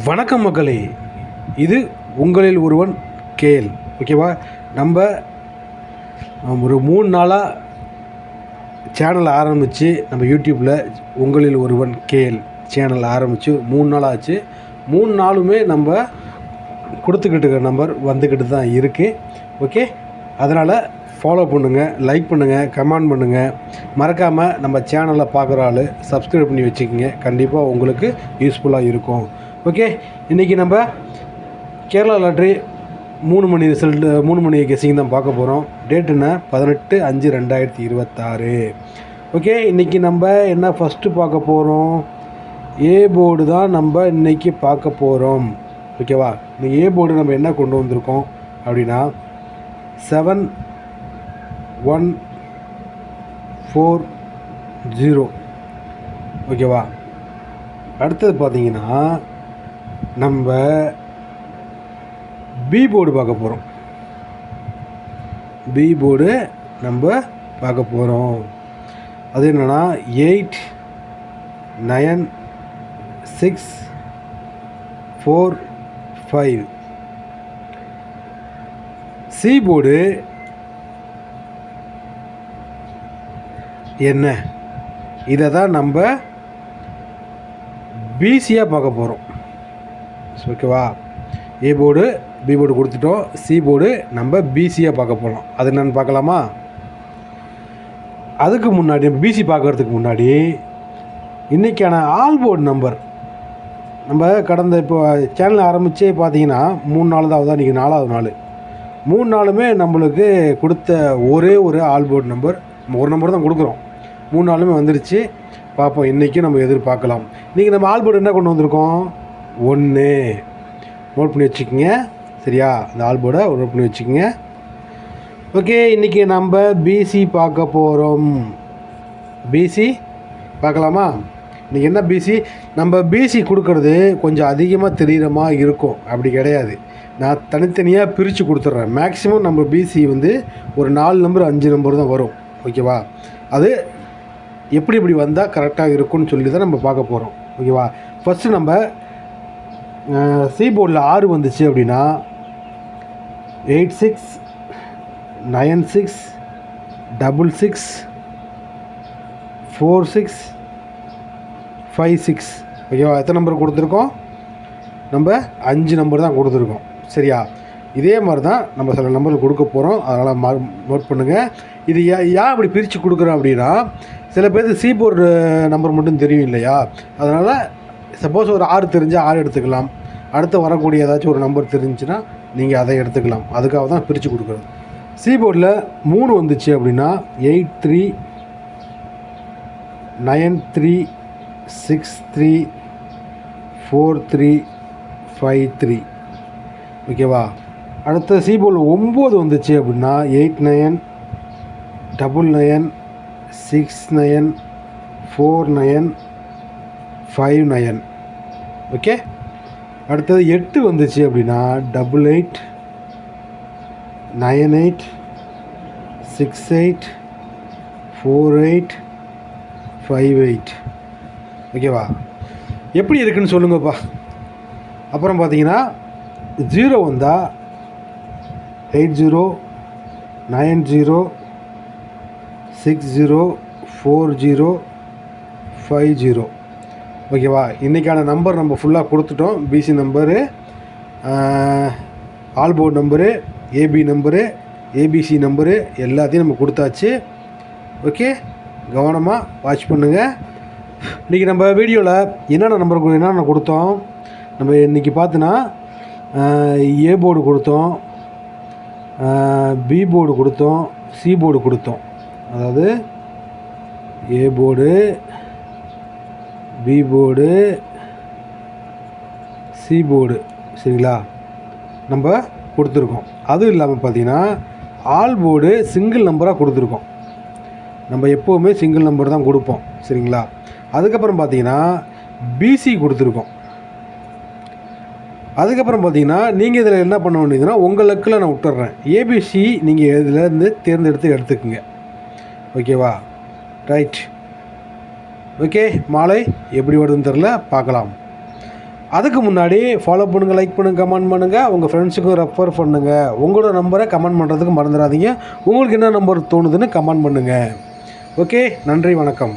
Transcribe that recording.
வணக்கம் மக்களே, இது உங்களில் ஒருவன் கேஎல். ஓகேவா? நம்ம ஒரு 3 நாளாக சேனல் ஆரம்பித்து நம்ம யூடியூப்பில் உங்களில் ஒருவன் கேஎல் சேனல் ஆரம்பித்து 3 நாள் ஆச்சு. 3 நாளுமே நம்ம கொடுத்துக்கிட்டு இருக்கிற நம்பர் வந்துக்கிட்டு தான் இருக்குது. ஓகே, அதனால் ஃபாலோ பண்ணுங்கள், லைக் பண்ணுங்கள், கமெண்ட் பண்ணுங்கள். மறக்காமல் நம்ம சேனலை பார்க்குற ஆள் சப்ஸ்கிரைப் பண்ணி வச்சுக்கோங்க. கண்டிப்பாக உங்களுக்கு யூஸ்ஃபுல்லாக இருக்கும். ஓகே, இன்றைக்கி நம்ம கேரளா லாட்ரி 3 மணி ரிசல்ட்டு 3 மணி கெஸிங் தான் பார்க்க போகிறோம். டேட்டுன்னா 18/5/2026. ஓகே, இன்றைக்கி நம்ம என்ன ஃபஸ்ட்டு பார்க்க போகிறோம், ஏ போர்டு தான் நம்ம இன்றைக்கி பார்க்க போகிறோம். ஓகேவா? இன்றைக்கி ஏ போர்டு நம்ம என்ன கொண்டு வந்திருக்கோம் அப்படின்னா 7140. ஓகேவா? அடுத்தது பார்த்தீங்கன்னா நம்ம பி போர்டு பார்க்க போகிறோம். பி போர்டு நம்ம பார்க்க போகிறோம். அது என்னென்னா 896545. சி போர்டு என்ன, இதை தான் நம்ம பிசியாக பார்க்க போகிறோம். ஓகேவா? ஏ போர்டு பி போர்டு கொடுத்துட்டோம். சி போர்டு நம்ம பிசியாக பார்க்க போகிறோம். அது என்னென்னு பார்க்கலாமா? அதுக்கு முன்னாடி பிசி பார்க்குறதுக்கு முன்னாடி இன்றைக்கான ஆல் போர்டு நம்பர் நம்ம கடந்த இப்போ சேனல் ஆரம்பித்தே பார்த்தீங்கன்னா 3 நாள் தான் ஆகுதா, இன்றைக்கி 4வது நாள். 3 நாளுமே நம்மளுக்கு கொடுத்த ஒரே ஒரு ஆல் போர்டு நம்பர், ஒரு நம்பர் தான் கொடுக்குறோம். 3 நாளுமே வந்துருச்சு. பார்ப்போம், இன்றைக்கி நம்ம எதிர்பார்க்கலாம். இன்றைக்கி நம்ம ஆல் போர்டு என்ன கொண்டு வந்திருக்கோம், 1. நோட் பண்ணி வச்சுக்கோங்க. சரியா? அந்த ஆல் போர்டை நோட் பண்ணி வச்சுக்கோங்க. ஓகே, இன்றைக்கி நம்ம பிசி பார்க்க போகிறோம். பிசி பார்க்கலாமா? இன்றைக்கி என்ன பிசி, நம்ம பிசி கொடுக்கறது கொஞ்சம் அதிகமாக தெரிகிற மாதிரி இருக்கும். அப்படி கிடையாது, நான் தனித்தனியாக பிரித்து கொடுத்துட்றேன். மேக்ஸிமம் நம்ம பிசி வந்து ஒரு 4 நம்பர் 5 நம்பர் தான் வரும். ஓகேவா? அது எப்படி இப்படி வந்தால் கரெக்டாக இருக்கும்னு சொல்லி தான் நம்ம பார்க்க போகிறோம். ஓகேவா? ஃபஸ்ட்டு நம்ம சி போர்டில் 6 வந்துச்சு அப்படின்னா 8696664656. ஓகேவா? எத்தனை நம்பர் கொடுத்துருக்கோம், நம்ம 5 நம்பர் தான் கொடுத்துருக்கோம். சரியா? இதே மாதிரி தான் நம்ம சில நம்பர் கொடுக்க போகிறோம். அதனால் நோட் பண்ணுங்கள். இது ஏன் அப்படி பிரித்து கொடுக்குறோம் அப்படின்னா, சில பேருக்கு சி போர்டு நம்பர் மட்டும் தெரியும் இல்லையா? அதனால் சப்போஸ் ஒரு 6 தெரிஞ்சால் 6 எடுத்துக்கலாம். அடுத்து வரக்கூடிய ஏதாச்சும் ஒரு நம்பர் தெரிஞ்சுன்னா நீங்கள் அதை எடுத்துக்கலாம். அதுக்காக தான் பிரித்து கொடுக்குறது. சி போர்டில் 3 வந்துச்சு அப்படின்னா 8393634353. ஓகேவா? அடுத்த சி போர்டில் 9 வந்துச்சு அப்படின்னா 8999694959. ஓகே, அடுத்தது 8 வந்துச்சு அப்படின்னா 8898684858. ஓகேவா? எப்படி இருக்குன்னு சொல்லுங்கப்பா. அப்புறம் பார்த்தீங்கன்னா 0 வந்தால் 8090604050. ஓகேவா? இன்றைக்கான நம்பர் நம்ம ஃபுல்லாக கொடுத்துட்டோம். BC number, all board number, AB number, ABC number எல்லாத்தையும் நம்ம கொடுத்தாச்சு. ஓகே, கவனமாக வாட்ச் பண்ணுங்கள். இன்றைக்கி நம்ம வீடியோவில் என்னென்ன கொடுத்தோம், நம்ம இன்றைக்கி பார்த்தோன்னா ஏ போர்டு கொடுத்தோம், பி போர்டு கொடுத்தோம், சி போர்டு கொடுத்தோம். அதாவது A board, B board, C board. சரிங்களா? நம்ம கொடுத்துருக்கோம். அதுவும் இல்லாமல் பார்த்தீங்கன்னா ஆல் போர்டு சிங்கிள் நம்பராக கொடுத்துருக்கோம். நம்ம எப்போவுமே சிங்கிள் நம்பர் தான் கொடுப்போம். சரிங்களா? அதுக்கப்புறம் பார்த்தீங்கன்னா பிசி கொடுத்துருக்கோம். அதுக்கப்புறம் பார்த்தீங்கன்னா நீங்கள் இதில் என்ன பண்ண வேண்டியதுன்னா, உங்கள் லக்கில் நான் விட்டுறேன். ஏபிசி நீங்கள் இதிலேருந்து தேர்ந்தெடுத்து எடுத்துக்கோங்க. ஓகேவா? ரைட். ஓகே, மாலை எப்படி வருதுன்னு தெரில, பார்க்கலாம். அதுக்கு முன்னாடி ஃபாலோ பண்ணுங்கள், லைக் பண்ணுங்கள், கமெண்ட் பண்ணுங்கள், உங்கள் ஃப்ரெண்ட்ஸுக்கும் ரெஃபர் பண்ணுங்கள். உங்களோட நம்பரை கமெண்ட் பண்ணுறதுக்கு மறந்துடாதீங்க. உங்களுக்கு என்ன நம்பர் தோணுதுன்னு கமெண்ட் பண்ணுங்கள். ஓகே, நன்றி, வணக்கம்.